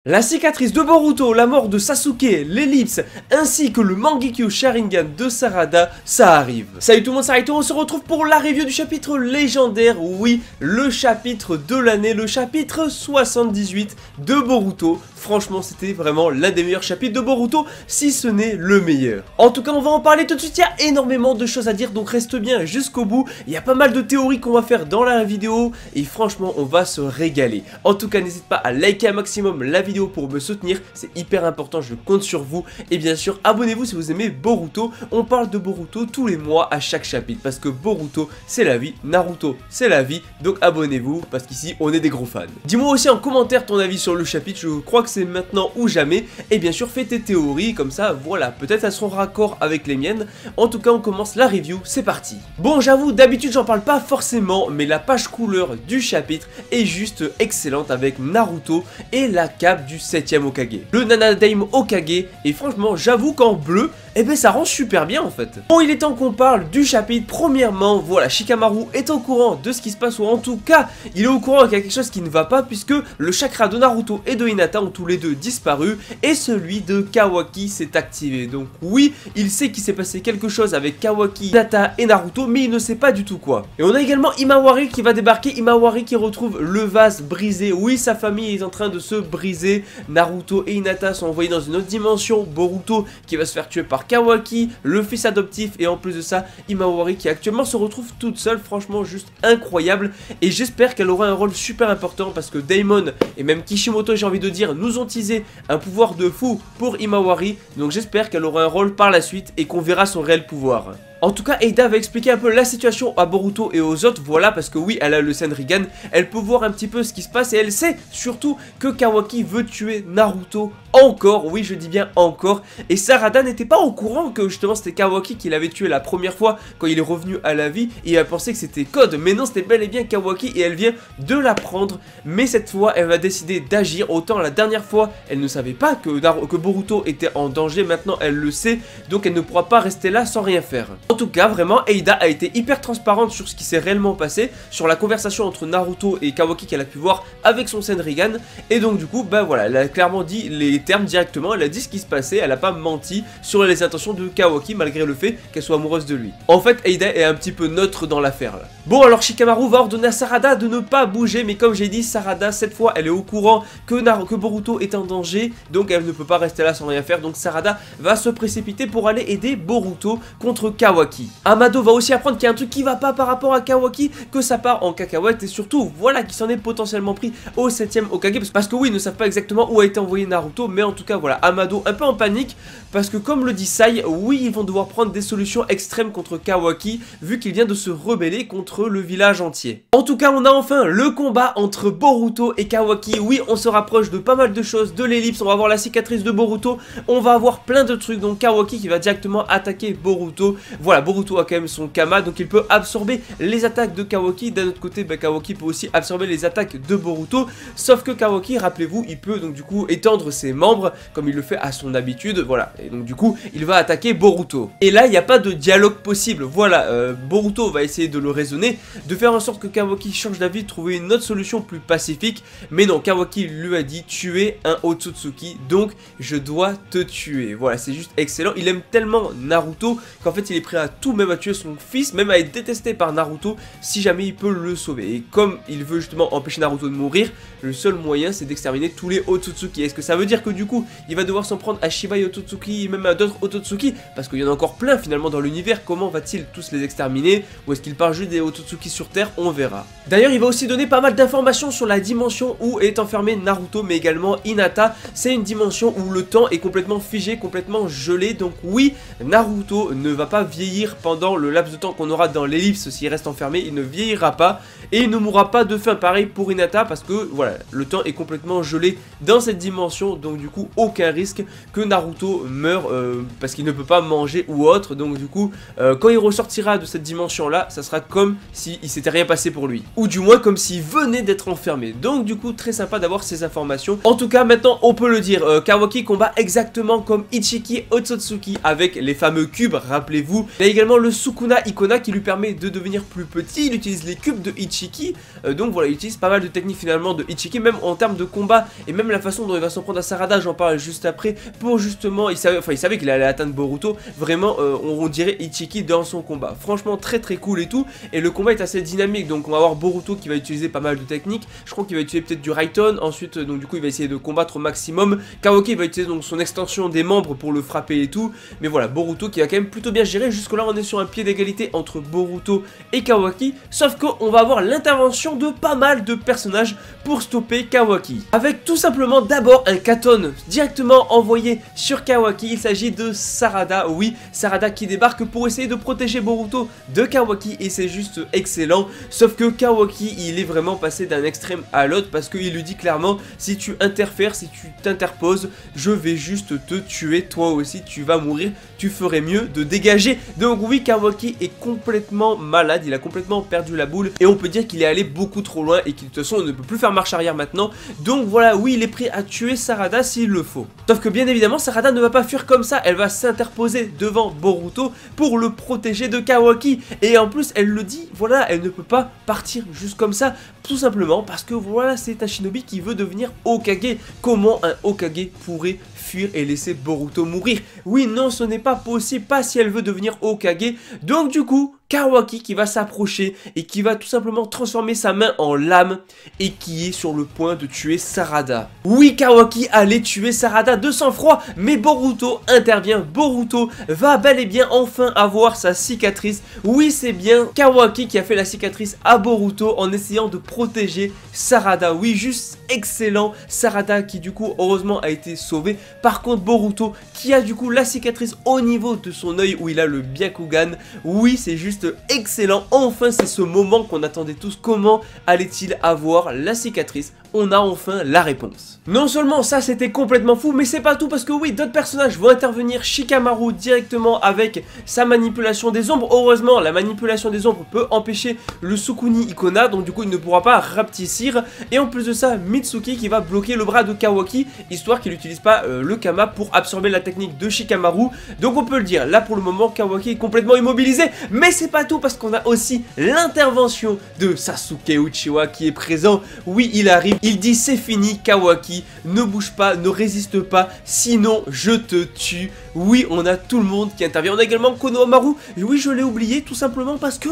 La cicatrice de Boruto, la mort de Sasuke, l'ellipse, ainsi que le Mangekyo Sharingan de Sarada, ça arrive. Salut tout le monde, c'est Raito, on se retrouve pour la review du chapitre légendaire, oui, le chapitre de l'année, le chapitre 78 de Boruto. Franchement, c'était vraiment l'un des meilleurs chapitres de Boruto, si ce n'est le meilleur. En tout cas, on va en parler tout de suite, il y a énormément de choses à dire, donc reste bien jusqu'au bout. Il y a pas mal de théories qu'on va faire dans la vidéo, et franchement, on va se régaler. En tout cas, n'hésite pas à liker un maximum la vidéo pour me soutenir, c'est hyper important, je compte sur vous. Et bien sûr, abonnez-vous si vous aimez Boruto. On parle de Boruto tous les mois à chaque chapitre, parce que Boruto, c'est la vie, Naruto, c'est la vie. Donc abonnez-vous, parce qu'ici, on est des gros fans. Dis-moi aussi en commentaire ton avis sur le chapitre, je crois que c'est maintenant ou jamais. Et bien sûr, fais tes théories, comme ça, voilà, peut-être elles seront raccord avec les miennes. En tout cas, on commence la review, c'est parti. Bon, j'avoue, d'habitude, j'en parle pas forcément, mais la page couleur du chapitre est juste excellente avec Naruto et la cape du 7ème Hokage, le Nanadaime Hokage, et franchement, j'avoue qu'en bleu, eh ben ça rend super bien en fait. Bon, il est temps qu'on parle du chapitre. Premièrement, voilà, Shikamaru est au courant de ce qui se passe, ou en tout cas, il est au courant qu'il y a quelque chose qui ne va pas, puisque le chakra de Naruto et de Hinata ont tous les deux disparu, et celui de Kawaki s'est activé. Donc oui, il sait qu'il s'est passé quelque chose avec Kawaki, Hinata et Naruto, mais il ne sait pas du tout quoi. Et on a également Himawari qui va débarquer, Himawari qui retrouve le vase brisé. Oui, sa famille est en train de se briser, Naruto et Hinata sont envoyés dans une autre dimension, Boruto qui va se faire tuer par Kawaki, le fils adoptif, et en plus de ça, Himawari qui actuellement se retrouve toute seule, franchement juste incroyable, et j'espère qu'elle aura un rôle super important parce que Daimon et même Kishimoto, j'ai envie de dire, nous ont teasé un pouvoir de fou pour Himawari, donc j'espère qu'elle aura un rôle par la suite et qu'on verra son réel pouvoir. En tout cas, Eida va expliquer un peu la situation à Boruto et aux autres, voilà, parce que oui, elle a le Senrigan, elle peut voir un petit peu ce qui se passe, et elle sait surtout que Kawaki veut tuer Naruto encore, oui, je dis bien encore, et Sarada n'était pas au courant que justement c'était Kawaki qui l'avait tué la première fois quand il est revenu à la vie, et elle pensait que c'était Code, mais non, c'était bel et bien Kawaki, et elle vient de l'apprendre, mais cette fois, elle va décider d'agir. Autant la dernière fois, elle ne savait pas que Boruto était en danger, maintenant elle le sait, donc elle ne pourra pas rester là sans rien faire. En tout cas, vraiment, Eida a été hyper transparente sur ce qui s'est réellement passé, sur la conversation entre Naruto et Kawaki qu'elle a pu voir avec son Senrigan, et donc du coup, bah voilà, elle a clairement dit les termes directement, elle a dit ce qui se passait, elle a pas menti sur les intentions de Kawaki malgré le fait qu'elle soit amoureuse de lui. En fait, Eida est un petit peu neutre dans l'affaire là. Bon, alors Shikamaru va ordonner à Sarada de ne pas bouger, mais comme j'ai dit, Sarada, cette fois, elle est au courant que Boruto est en danger, donc elle ne peut pas rester là sans rien faire, donc Sarada va se précipiter pour aller aider Boruto contre Kawaki. Amado va aussi apprendre qu'il y a un truc qui va pas par rapport à Kawaki, que ça part en cacahuète, et surtout, voilà, qu'il s'en est potentiellement pris au 7ème Hokage, parce que oui, ils ne savent pas exactement où a été envoyé Naruto, mais en tout cas, voilà, Amado un peu en panique, parce que comme le dit Sai, oui, ils vont devoir prendre des solutions extrêmes contre Kawaki, vu qu'il vient de se rebeller contre le village entier. En tout cas, on a enfin le combat entre Boruto et Kawaki. Oui, on se rapproche de pas mal de choses, de l'ellipse, on va avoir la cicatrice de Boruto, on va avoir plein de trucs, donc Kawaki qui va directement attaquer Boruto. Voilà, Boruto a quand même son Kama, donc il peut absorber les attaques de Kawaki. D'un autre côté, bah, Kawaki peut aussi absorber les attaques de Boruto, sauf que Kawaki, rappelez-vous, il peut donc du coup étendre ses membres, comme il le fait à son habitude, voilà, et donc du coup, il va attaquer Boruto. Et là, il n'y a pas de dialogue possible, voilà, Boruto va essayer de le raisonner, de faire en sorte que Kawaki change d'avis, de trouver une autre solution plus pacifique, mais non, Kawaki lui a dit, tu es un Otsutsuki, donc je dois te tuer. Voilà, c'est juste excellent, il aime tellement Naruto, qu'en fait, il est prêt à tout, même à tuer son fils, même à être détesté par Naruto, si jamais il peut le sauver. Et comme il veut justement empêcher Naruto de mourir, le seul moyen, c'est d'exterminer tous les Otsutsuki. Est-ce que ça veut dire que du coup, il va devoir s'en prendre à Shibai Otsutsuki, même à d'autres Otsutsuki, parce qu'il y en a encore plein finalement dans l'univers, comment va-t-il tous les exterminer, ou est-ce qu'il part juste des Otsutsuki sur Terre, on verra. D'ailleurs, il va aussi donner pas mal d'informations sur la dimension où est enfermé Naruto, mais également Hinata. C'est une dimension où le temps est complètement figé, complètement gelé, donc oui, Naruto ne va pas vieillir pendant le laps de temps qu'on aura dans l'ellipse. S'il reste enfermé, il ne vieillira pas, et il ne mourra pas de faim. Pareil pour Hinata, parce que voilà, le temps est complètement gelé dans cette dimension, donc du coup aucun risque que Naruto meure parce qu'il ne peut pas manger ou autre. Donc du coup quand il ressortira de cette dimension là, ça sera comme si il s'était rien passé pour lui, ou du moins comme s'il venait d'être enfermé. Donc du coup très sympa d'avoir ces informations. En tout cas maintenant on peut le dire, Kawaki combat exactement comme Ichiki Otsutsuki avec les fameux cubes, rappelez-vous, Il a également le Sukuna Ikona qui lui permet de devenir plus petit. Il utilise les cubes de Ichiki, donc voilà, il utilise pas mal de techniques finalement de Ichiki, même en termes de combat et même la façon dont il va s'en prendre à Sarada, j'en parle juste après, pour justement, il savait qu'il allait atteindre Boruto, vraiment on dirait Ichiki dans son combat. Franchement très cool et tout, et le combat est assez dynamique, donc on va avoir Boruto qui va utiliser pas mal de techniques, je crois qu'il va utiliser peut-être du Raiton, ensuite donc du coup il va essayer de combattre au maximum, Kawaki va utiliser donc son extension des membres pour le frapper et tout, mais voilà, Boruto qui a quand même plutôt bien géré, jusque là on est sur un pied d'égalité entre Boruto et Kawaki, sauf qu'on va avoir l'intervention de pas mal de personnages pour stopper Kawaki, avec tout simplement d'abord un Katon directement envoyé sur Kawaki. Il s'agit de Sarada, oui, Sarada qui débarque pour essayer de protéger Boruto de Kawaki, et c'est juste excellent, sauf que Kawaki il est vraiment passé d'un extrême à l'autre, parce qu'il lui dit clairement, si tu interfères, si tu t'interposes, je vais juste te tuer, toi aussi tu vas mourir, tu ferais mieux de dégager. Donc oui, Kawaki est complètement malade, il a complètement perdu la boule, et on peut dire qu'il est allé beaucoup trop loin, et qu'il de toute façon on ne peut plus faire marche arrière maintenant. Donc voilà, oui, il est prêt à tuer Sarada s'il le faut. Sauf que bien évidemment, Sarada ne va pas fuir comme ça, elle va s'interposer devant Boruto pour le protéger de Kawaki. Et en plus, elle le dit, voilà, elle ne peut pas partir juste comme ça, tout simplement parce que voilà, c'est un shinobi qui veut devenir Hokage. Comment un Hokage pourrait fuir et laisser Boruto mourir? Oui, non, ce n'est pas possible, pas si elle veut devenir Hokage. Donc du coup, Kawaki qui va s'approcher et qui va tout simplement transformer sa main en lame et qui est sur le point de tuer Sarada. Oui, Kawaki allait tuer Sarada de sang-froid, mais Boruto intervient. Boruto va bel et bien enfin avoir sa cicatrice. Oui, c'est bien Kawaki qui a fait la cicatrice à Boruto en essayant de protéger Sarada. Oui, juste excellent. Sarada qui du coup heureusement a été sauvé. Par contre, Boruto qui a du coup la cicatrice au niveau de son œil où il a le Byakugan. Oui, c'est juste excellent. Enfin, c'est ce moment qu'on attendait tous. Comment allait-il avoir la cicatrice? On a enfin la réponse. Non seulement ça c'était complètement fou, mais c'est pas tout, parce que oui, d'autres personnages vont intervenir. Shikamaru directement avec sa manipulation des ombres. Heureusement, la manipulation des ombres peut empêcher le Sukuni Ikona, donc du coup il ne pourra pas rapetissir. Et en plus de ça, Mitsuki qui va bloquer le bras de Kawaki, histoire qu'il n'utilise pas le Kama pour absorber la technique de Shikamaru. Donc on peut le dire, là pour le moment Kawaki est complètement immobilisé. Mais c'est pas tout, parce qu'on a aussi l'intervention de Sasuke Uchiwa qui est présent. Oui, il arrive. Il dit c'est fini Kawaki, ne bouge pas, ne résiste pas, sinon je te tue. Oui, on a tout le monde qui intervient. On a également Konohamaru, et oui je l'ai oublié tout simplement parce que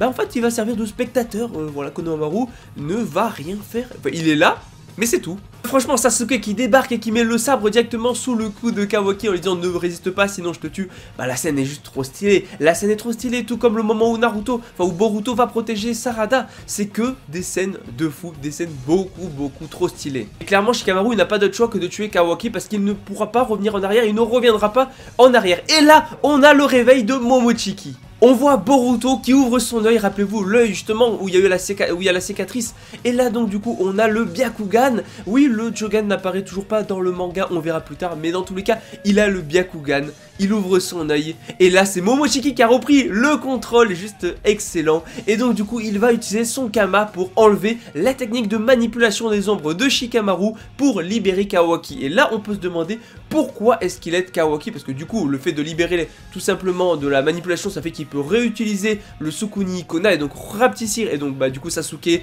en fait il va servir de spectateur. Voilà, Konohamaru ne va rien faire, enfin, il est là mais c'est tout. Franchement, Sasuke qui débarque et qui met le sabre directement sous le cou de Kawaki en lui disant ne résiste pas sinon je te tue. Bah la scène est juste trop stylée. La scène est trop stylée, tout comme le moment où Naruto, enfin où Boruto va protéger Sarada. C'est que des scènes de fou, des scènes beaucoup trop stylées. Et clairement Shikamaru il n'a pas d'autre choix que de tuer Kawaki parce qu'il ne pourra pas revenir en arrière, il ne reviendra pas en arrière. Et là, on a le réveil de Momochiki. On voit Boruto qui ouvre son œil, rappelez-vous l'œil justement où il y a eu la cicatrice. Et là donc du coup on a le Byakugan. Oui, le Jogan n'apparaît toujours pas dans le manga, on verra plus tard, mais dans tous les cas il a le Byakugan. Il ouvre son œil et là c'est Momochiki qui a repris le contrôle, juste excellent. Et donc du coup il va utiliser son Kama pour enlever la technique de manipulation des ombres de Shikamaru pour libérer Kawaki. Et là on peut se demander pourquoi est-ce qu'il aide Kawaki, parce que du coup le fait de libérer tout simplement de la manipulation ça fait qu'il peut réutiliser le Sukuni Ikona et donc rapetissir, et donc bah du coup Sasuke et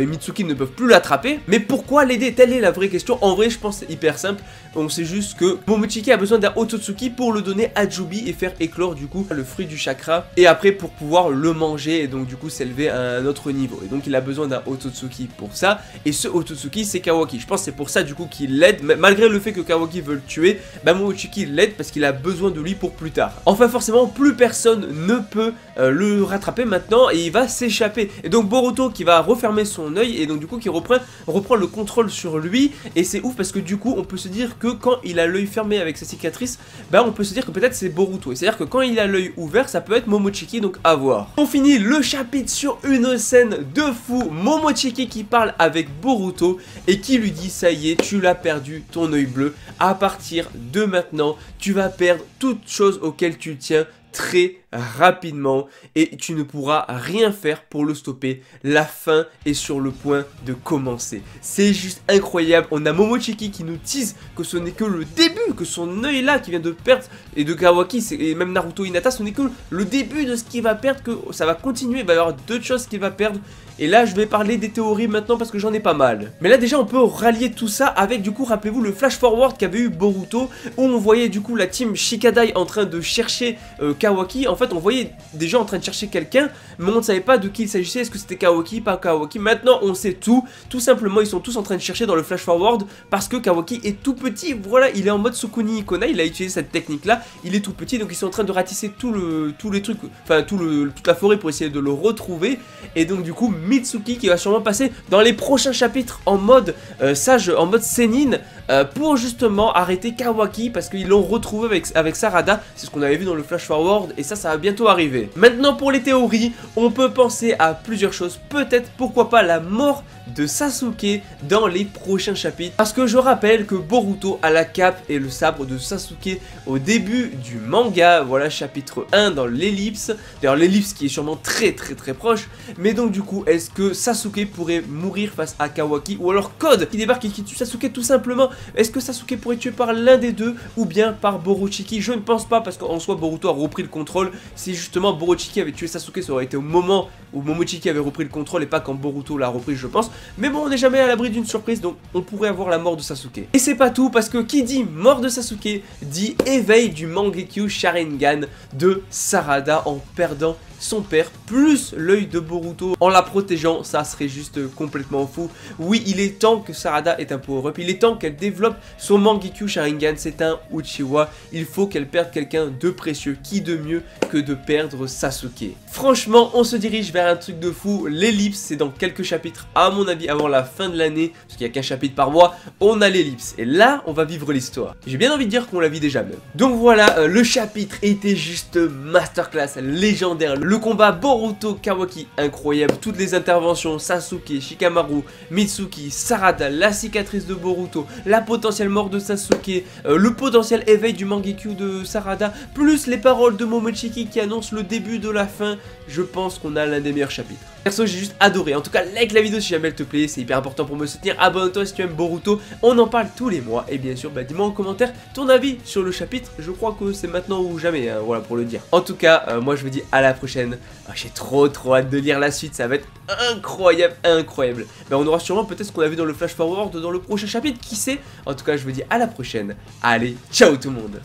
Mitsuki ne peuvent plus l'attraper. Mais pourquoi l'aider? Telle est la vraie question. En vrai je pense c'est hyper simple. On sait juste que Momochiki a besoin d'un Otsutsuki pour le donner à Jubi et faire éclore du coup le fruit du chakra, et après pour pouvoir le manger et donc du coup s'élever à un autre niveau. Et donc il a besoin d'un Otsutsuki pour ça, et ce Otsutsuki c'est Kawaki. Je pense que c'est pour ça du coup qu'il l'aide, malgré le fait que Kawaki veut le tuer, bah Momochiki l'aide parce qu'il a besoin de lui pour plus tard. Enfin forcément plus personne ne peut le rattraper maintenant et il va s'échapper. Et donc Boruto qui va refermer son œil et donc du coup qui reprend le contrôle sur lui, et c'est ouf parce que du coup on peut se dire que quand il a l'œil fermé avec sa cicatrice, bah on peut se dire que peut-être c'est Boruto, et c'est à dire que quand il a l'œil ouvert ça peut être Momochiki, donc à voir. On finit le chapitre sur une scène de fou, Momochiki qui parle avec Boruto et qui lui dit ça y est tu l'as perdu ton œil bleu, à partir de maintenant tu vas perdre toute chose auquel tu tiens très rapidement et tu ne pourras rien faire pour le stopper. La fin est sur le point de commencer. C'est juste incroyable. On a Momochiki qui nous tease que ce n'est que le début, que son œil là qui vient de perdre, et de Kawaki et même Naruto Hinata, ce n'est que le début de ce qu'il va perdre, que ça va continuer, il va y avoir d'autres choses qu'il va perdre. Et là je vais parler des théories maintenant parce que j'en ai pas mal. Mais là déjà on peut rallier tout ça avec du coup, rappelez-vous, le flash forward qu'avait eu Boruto, où on voyait du coup la team Shikadai en train de chercher Kawaki. En fait on voyait des gens en train de chercher quelqu'un, mais on ne savait pas de qui il s'agissait, est-ce que c'était Kawaki, pas Kawaki. Maintenant on sait tout simplement ils sont tous en train de chercher dans le flash forward parce que Kawaki est tout petit. Voilà, il est en mode Sukuni Ikona, il a utilisé cette technique là, il est tout petit, donc ils sont en train de ratisser tous les trucs, enfin toute la forêt pour essayer de le retrouver. Et donc du coup Mitsuki qui va sûrement passer dans les prochains chapitres en mode sage, en mode Sennin, pour justement arrêter Kawaki parce qu'ils l'ont retrouvé avec Sarada. C'est ce qu'on avait vu dans le flash forward et ça va bientôt arriver. Maintenant pour les théories, on peut penser à plusieurs choses. Peut-être, pourquoi pas, la mort de Sasuke dans les prochains chapitres, parce que je rappelle que Boruto a la cape et le sabre de Sasuke au début du manga. Voilà, chapitre 1 dans l'ellipse, d'ailleurs l'ellipse qui est sûrement très proche. Mais donc du coup, est-ce que Sasuke pourrait mourir face à Kawaki, ou alors Code qui débarque et qui tue Sasuke tout simplement? Est-ce que Sasuke pourrait tuer par l'un des deux ou bien par Boruchiki? Je ne pense pas, parce qu'en soi Boruto a repris le contrôle. Si justement Boruchiki avait tué Sasuke, ça aurait été au moment où Momochiki avait repris le contrôle et pas quand Boruto l'a repris, je pense. Mais bon, on n'est jamais à l'abri d'une surprise, donc on pourrait avoir la mort de Sasuke. Et c'est pas tout, parce que qui dit mort de Sasuke dit éveil du Mangekyo Sharingan de Sarada en perdant son père, plus l'œil de Boruto en la protégeant. Ça serait juste complètement fou. Oui, il est temps que Sarada ait un power-up, il est temps qu'elle développe son Mangekyo Sharingan. C'est un Uchiwa, il faut qu'elle perde quelqu'un de précieux. Qui de mieux que de perdre Sasuke? Franchement, on se dirige vers un truc de fou. L'ellipse, c'est dans quelques chapitres, à mon avis, avant la fin de l'année, parce qu'il n'y a qu'un chapitre par mois. On a l'ellipse, et là, on va vivre l'histoire. J'ai bien envie de dire qu'on la vit déjà même. Donc voilà, le chapitre était juste masterclass, légendaire. Le combat Boruto Kawaki, incroyable. Toutes les interventions, Sasuke, Shikamaru, Mitsuki, Sarada, la cicatrice de Boruto, la potentielle mort de Sasuke, le potentiel éveil du Mangekyo de Sarada, plus les paroles de Momochiki qui annoncent le début de la fin. Je pense qu'on a l'un des meilleurs chapitres. Perso, j'ai juste adoré. En tout cas, like la vidéo si jamais elle te plaît, c'est hyper important pour me soutenir. Abonne-toi si tu aimes Boruto, on en parle tous les mois. Et bien sûr, dis-moi en commentaire ton avis sur le chapitre. Je crois que c'est maintenant ou jamais, hein, voilà pour le dire. En tout cas, moi je vous dis à la prochaine. J'ai trop hâte de lire la suite, ça va être incroyable. On aura sûrement peut-être ce qu'on a vu dans le flash forward dans le prochain chapitre, qui sait. En tout cas, je vous dis à la prochaine. Allez, ciao tout le monde.